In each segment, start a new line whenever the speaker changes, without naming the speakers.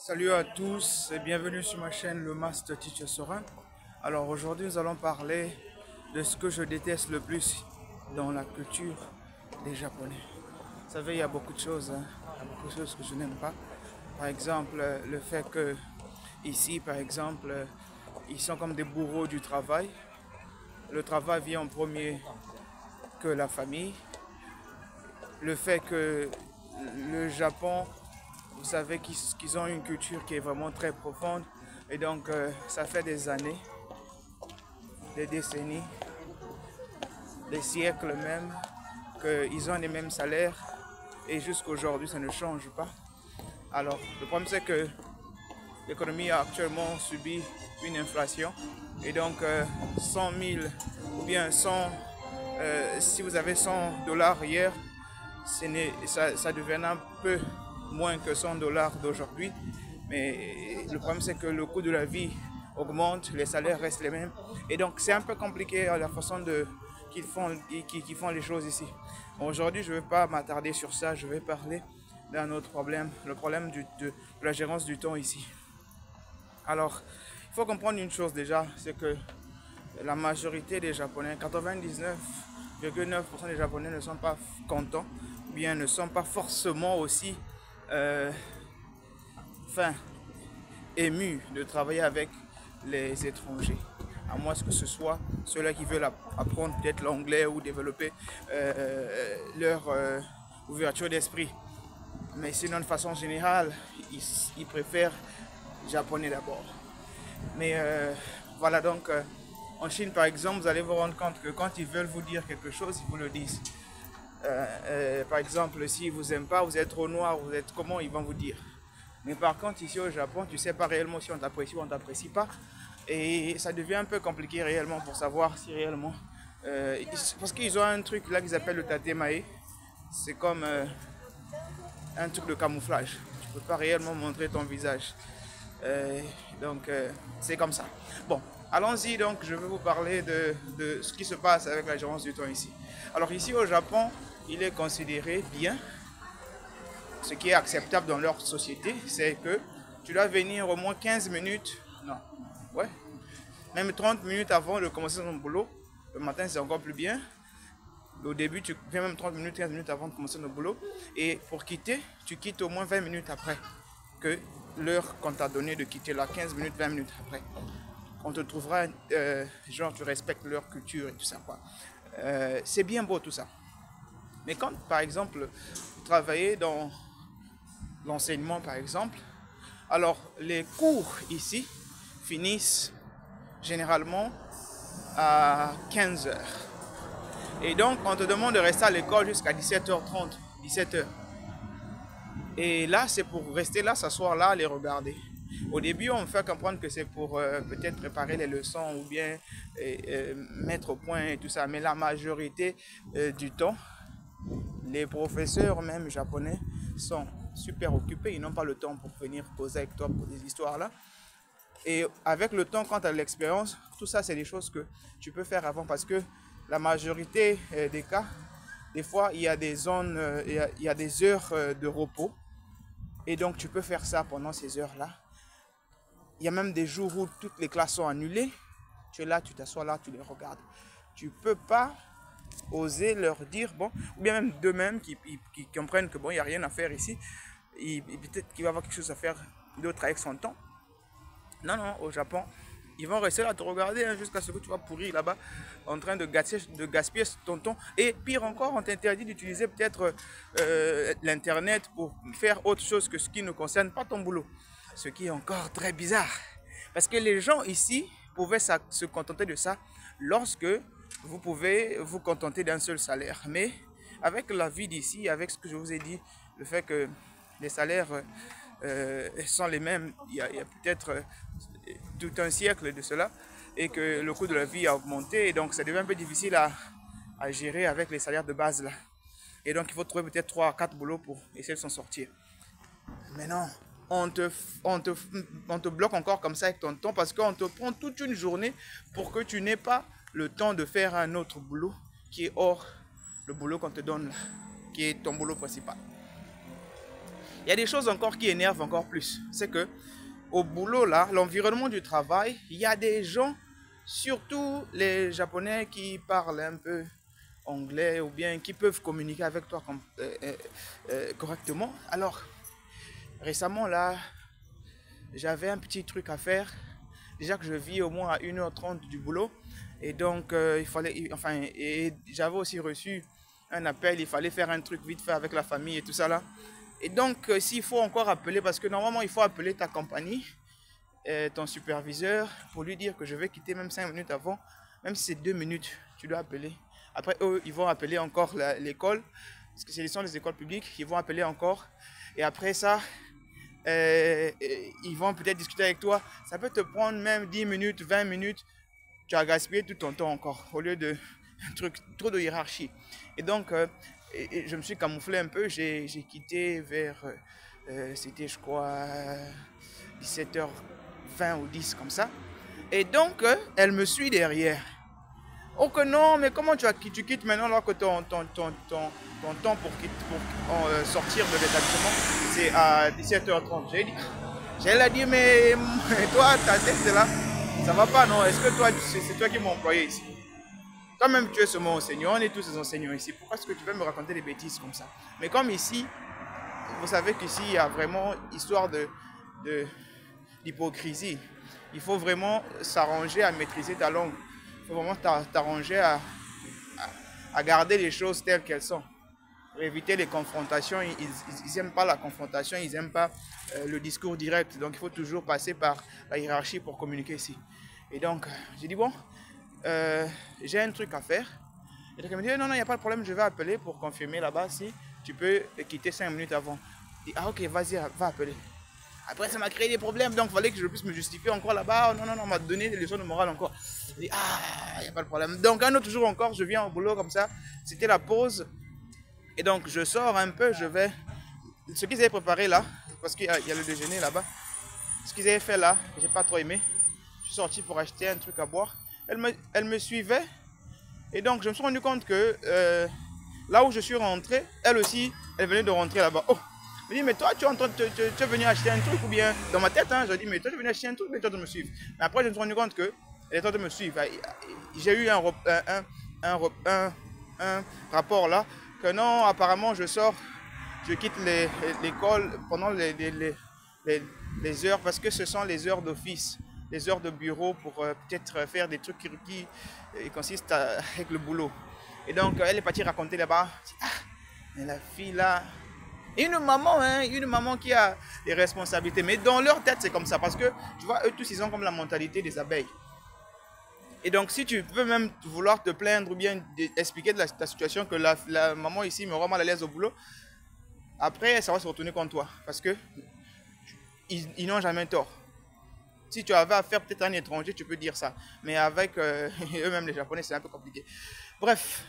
Salut à tous et bienvenue sur ma chaîne Le Master Teacher Sorin. Alors aujourd'hui nous allons parler de ce que je déteste le plus dans la culture des Japonais. Vous savez, il y a beaucoup de choses, il y a beaucoup de choses que je n'aime pas. Par exemple, le fait que ici, par exemple, ils sont comme des bourreaux du travail. Le travail vient en premier que la famille. Le fait que le Japon, vous savez qu'ils ont une culture qui est vraiment très profonde. Et donc, ça fait des années, des décennies, des siècles même, qu'ils ont les mêmes salaires. Et jusqu'à aujourd'hui, ça ne change pas. Alors, le problème, c'est que l'économie a actuellement subi une inflation. Et donc, 100 000 ou bien 100, si vous avez 100 dollars hier, ça devient un peu moins que 100 dollars d'aujourd'hui. Mais le problème, c'est que le coût de la vie augmente, les salaires restent les mêmes. Et donc, c'est un peu compliqué la façon qu'ils font les choses ici. Aujourd'hui, je ne vais pas m'attarder sur ça, je vais parler d'un autre problème, le problème de la gérance du temps ici. Alors, il faut comprendre une chose déjà, c'est que la majorité des Japonais, 99,9% des Japonais ne sont pas contents, bien ne sont pas forcément aussi enfin, émus de travailler avec les étrangers. À moins que ce soit ceux-là qui veulent apprendre peut-être l'anglais ou développer leur ouverture d'esprit. Mais sinon, de façon générale, ils préfèrent japonais d'abord. Mais voilà, donc en Chine par exemple, vous allez vous rendre compte que quand ils veulent vous dire quelque chose, ils vous le disent. Par exemple, s'ils ne vous aiment pas, vous êtes trop noir, vous êtes comment, ils vont vous dire. Mais par contre, ici au Japon, tu ne sais pas réellement si on t'apprécie ou on ne t'apprécie pas. Et ça devient un peu compliqué réellement pour savoir si réellement... parce qu'ils ont un truc là qu'ils appellent le tatemae. C'est comme un truc de camouflage. Tu ne peux pas réellement montrer ton visage. Donc, c'est comme ça. Bon, allons-y. Donc, je vais vous parler de ce qui se passe avec la gérance du temps ici. Alors, ici au Japon, il est considéré bien. Ce qui est acceptable dans leur société, c'est que tu dois venir au moins 15 minutes. Non, ouais. Même 30 minutes avant de commencer ton boulot. Le matin, c'est encore plus bien. Au début, tu viens même 30 minutes, 15 minutes avant de commencer le boulot. Et pour quitter, tu quittes au moins 20 minutes après que l'heure qu'on t'a donné de quitter là, 15 minutes, 20 minutes après. On te trouvera, genre, tu respectes leur culture et tout ça, quoi. C'est bien beau tout ça. Mais quand, par exemple, vous travaillez dans l'enseignement, par exemple, alors les cours ici finissent généralement à 15 heures. Et donc, on te demande de rester à l'école jusqu'à 17h30, 17h. Et là, c'est pour rester là, s'asseoir là, les regarder. Au début, on me fait comprendre que c'est pour peut-être préparer les leçons ou bien mettre au point et tout ça. Mais la majorité du temps, les professeurs, même japonais, sont super occupés. Ils n'ont pas le temps pour venir poser avec toi pour des histoires là. Et avec le temps, quand tu as l'expérience, tout ça, c'est des choses que tu peux faire avant parce que la majorité des cas, des fois, il y a des zones, il y a des heures de repos. Et donc, tu peux faire ça pendant ces heures-là. Il y a même des jours où toutes les classes sont annulées. Tu es là, tu t'assois là, tu les regardes. Tu ne peux pas oser leur dire, bon, ou bien même d'eux-mêmes qui comprennent que bon, il n'y a rien à faire ici. Peut-être qu'il va y avoir quelque chose à faire d'autre avec son temps. Non, non, au Japon, ils vont rester là à te regarder hein, jusqu'à ce que tu vas pourrir là-bas en train de gaspiller ton temps. Et pire encore, on t'interdit d'utiliser peut-être l'internet pour faire autre chose que ce qui ne concerne pas ton boulot. Ce qui est encore très bizarre. Parce que les gens ici pouvaient se contenter de ça lorsque vous pouvez vous contenter d'un seul salaire. Mais avec la vie d'ici, avec ce que je vous ai dit, le fait que les salaires sont les mêmes, il y a peut-être tout un siècle de cela, et que le coût de la vie a augmenté, et donc ça devient un peu difficile à gérer avec les salaires de base là. Et donc il faut trouver peut-être 3 à 4 boulots pour essayer de s'en sortir. Mais non, on te bloque encore comme ça avec ton temps parce qu'on te prend toute une journée pour que tu n'aies pas le temps de faire un autre boulot qui est hors le boulot qu'on te donne là, qui est ton boulot principal. Il y a des choses encore qui énervent encore plus. C'est que au boulot, là, l'environnement du travail, il y a des gens, surtout les Japonais qui parlent un peu anglais ou bien qui peuvent communiquer avec toi correctement. Alors, récemment, là, j'avais un petit truc à faire. Déjà que je vis au moins à 1h30 du boulot. Et donc, il fallait, enfin, et j'avais aussi reçu un appel. Il fallait faire un truc vite fait avec la famille et tout ça là. Et donc, s'il faut encore appeler, parce que normalement, il faut appeler ta compagnie, ton superviseur, pour lui dire que je vais quitter même 5 minutes avant. Même si c'est 2 minutes, tu dois appeler. Après, eux, ils vont appeler encore l'école, parce que ce sont les écoles publiques. Ils vont appeler encore. Et après ça, ils vont peut-être discuter avec toi. Ça peut te prendre même 10 minutes, 20 minutes. Tu as gaspillé tout ton temps encore, au lieu de truc, trop de hiérarchie. Et donc, je me suis camouflé un peu. J'ai quitté vers, c'était je crois, 17h20 ou 10 comme ça. Et donc, elle me suit derrière. Oh que non, mais comment tu quittes maintenant alors que ton temps pour sortir de l'établissement, c'est à 17h30. J'ai dit, mais toi, ta tête c'est là, ça va pas, non? Est-ce que toi, c'est toi qui m'as employé ici? Toi-même, tu es ce mon enseignant, on est tous des enseignants ici. Pourquoi est-ce que tu veux me raconter des bêtises comme ça? Mais comme ici, vous savez qu'ici, il y a vraiment histoire d'hypocrisie. Il faut vraiment s'arranger à maîtriser ta langue. Il faut vraiment t'arranger à garder les choses telles qu'elles sont. Pour éviter les confrontations, ils n'aiment pas la confrontation, ils n'aiment pas le discours direct. Donc il faut toujours passer par la hiérarchie pour communiquer ici. Et donc, j'ai dit, bon, j'ai un truc à faire. Et donc elle me dit, non, non, il n'y a pas de problème, je vais appeler pour confirmer là-bas si tu peux quitter 5 minutes avant. Je dis, ah ok, vas-y, va appeler. Après, ça m'a créé des problèmes, donc il fallait que je puisse me justifier encore là-bas. Oh, non, non, non, on m'a donné des leçons de morale encore. Je dis, ah, il n'y a pas de problème. Donc, un autre jour encore, je viens au boulot comme ça. C'était la pause. Et donc, je sors un peu, je vais. Ce qu'ils avaient préparé là, parce qu'il y a le déjeuner là-bas, ce qu'ils avaient fait là, j'ai pas trop aimé. Je suis sorti pour acheter un truc à boire. Elle me suivait. Et donc, je me suis rendu compte que là où je suis rentré, elle aussi, elle venait de rentrer là-bas. Oh! Je me dis, mais toi, tu es venu acheter un truc ou bien dans ma tête, hein, je dis, mais toi, tu es venu acheter un truc, mais toi, tu me suivre. Mais après, je me suis rendu compte qu'elle est en train de me suivre. J'ai eu un rapport là, que non, apparemment, je sors, je quitte l'école pendant les heures, parce que ce sont les heures d'office, les heures de bureau pour peut-être faire des trucs qui consistent avec le boulot. Et donc, elle est partie raconter là-bas, ah, mais la fille là. Une maman, hein, une maman qui a des responsabilités. Mais dans leur tête, c'est comme ça. Parce que, tu vois, eux tous, ils ont comme la mentalité des abeilles. Et donc, si tu peux même vouloir te plaindre ou bien expliquer de ta situation que la maman ici me rend mal à l'aise au boulot, après, ça va se retourner contre toi. Parce que ils n'ont jamais tort. Si tu avais affaire peut-être à un étranger, tu peux dire ça. Mais avec eux-mêmes, les Japonais, c'est un peu compliqué. Bref.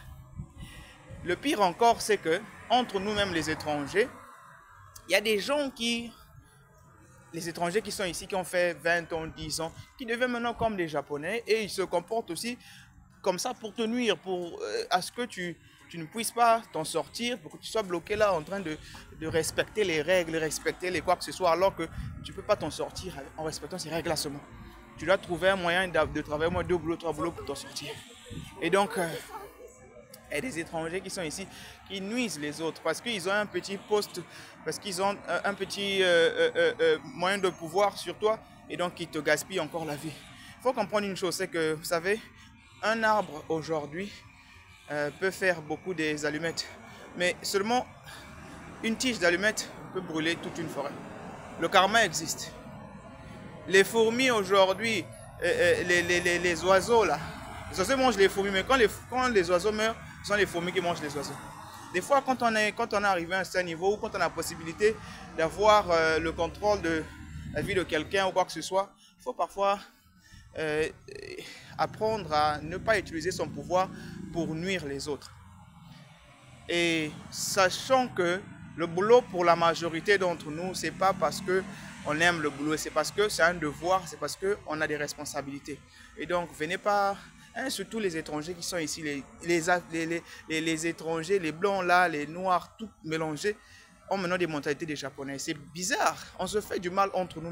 Le pire encore, c'est que entre nous-mêmes les étrangers, il y a des gens les étrangers qui sont ici, qui ont fait 20 ans, 10 ans, qui deviennent maintenant comme des Japonais et ils se comportent aussi comme ça pour te nuire, pour à ce que tu ne puisses pas t'en sortir, pour que tu sois bloqué là en train de respecter les règles, respecter les quoi que ce soit, alors que tu ne peux pas t'en sortir en respectant ces règles-là seulement. Tu dois trouver un moyen de travailler au moins 2 boulots, 3 boulots pour t'en sortir. Et donc, il y a des étrangers qui sont ici, qui nuisent les autres parce qu'ils ont un petit poste, parce qu'ils ont un petit moyen de pouvoir sur toi et donc ils te gaspillent encore la vie. Il faut comprendre une chose, c'est que, vous savez, un arbre aujourd'hui peut faire beaucoup des allumettes, mais seulement une tige d'allumettes peut brûler toute une forêt. Le karma existe. Les fourmis aujourd'hui, les oiseaux là, les oiseaux mangent les fourmis, mais quand les oiseaux meurent, ce sont les fourmis qui mangent les oiseaux. Des fois, quand on est arrivé à un certain niveau, ou quand on a la possibilité d'avoir le contrôle de la vie de quelqu'un ou quoi que ce soit, il faut parfois apprendre à ne pas utiliser son pouvoir pour nuire les autres. Et sachant que le boulot pour la majorité d'entre nous, c'est pas parce que on aime le boulot, c'est parce que c'est un devoir, c'est parce qu'on a des responsabilités. Et donc, venez pas, hein, surtout les étrangers qui sont ici, les étrangers, les blancs là, les noirs, tout mélangés. ont maintenant des mentalités des Japonais. C'est bizarre. On se fait du mal entre nous.